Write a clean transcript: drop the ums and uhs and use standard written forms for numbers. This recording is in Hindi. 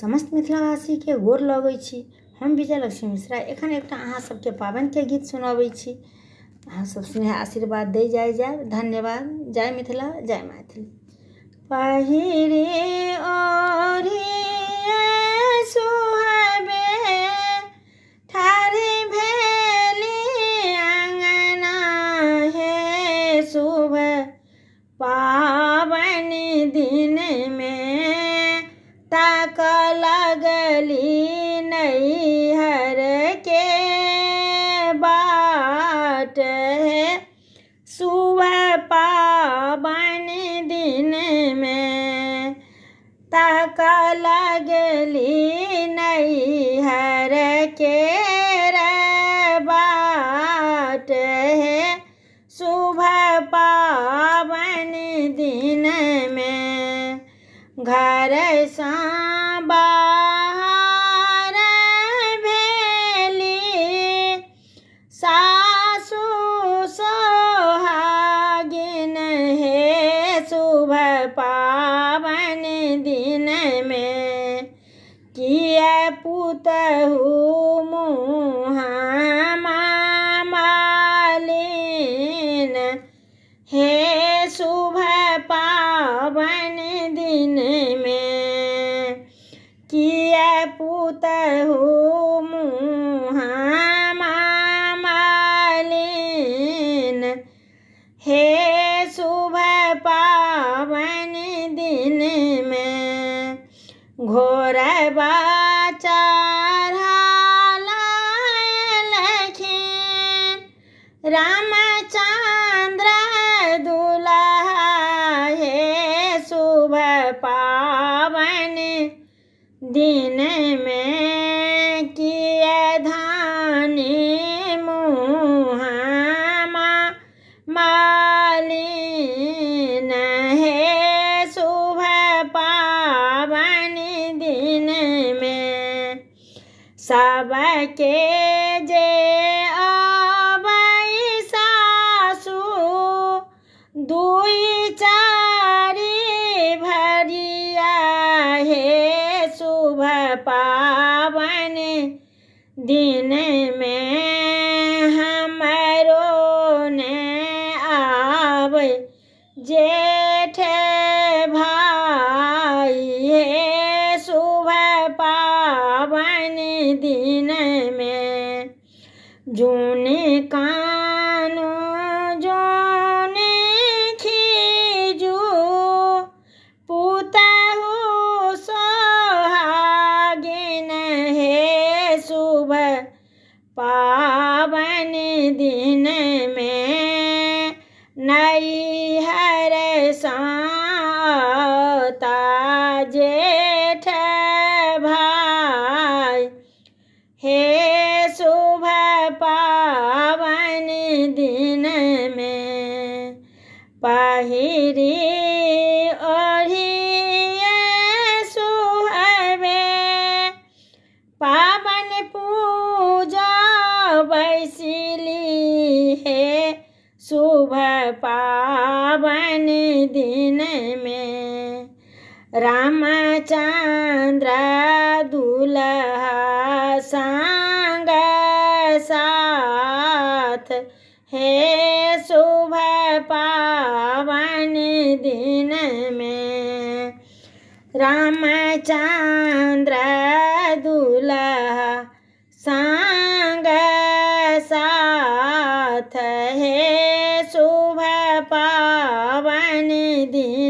समस्त मिथिलावासी के गोर लगै छी। हम विजयलक्ष्मी मिश्रा एखन एकटा अहाँ सबके पाबनिके गीत सुनाबै छी। अहाँ सब स्नेह आशीर्वाद दै जाय। धन्यवाद। जय मिथिला, जय मैथिली। पहिरे ओढ़िए सुहाबे ठाढ़ी भेली अंगना हे शुभ पावनि दिन में ताक लगली नैहर के बाट है शुभ पावनि दिन में ताक लगली नैहर के बाट है शुभ पावनि दिन में घर सा बाहर भेली सासु सोहागिन हे शुभ पावनि दिन में किए पुतहु मुँहा मालिन हे शुभ पावनि दिन में किए पुतहु मुँहा मालिन हे शुभ पावनि दिन में घोरबा चढ़लखिन रामचंद्र दुल्हा हे शुभ पावनि दिन में किए धानी मुँहा मालिन हे शुभ पावनि दिन में सबके जे अबै सासु दुई चारि भरिया हे शुभ पावनि दिन में हमरो ने आबै जेठ भाई हे शुभ पावनि दिन में जूनी कानो जूनी खीजू पुतहु सोहागिन हे शुभ पावनि दिन में नैहर साता जेठ भाई हे शुभ पावनि दिन में पहिरी ओढ़िए सुहाबे पावन पूजा बैसिली हे शुभ पावनि दिन में रामचंद्र दुल्हा संग साथ हे शुभ पावनि दिन में रामचंद्र दुल्हा संग साथ हे शुभ पावनि दिन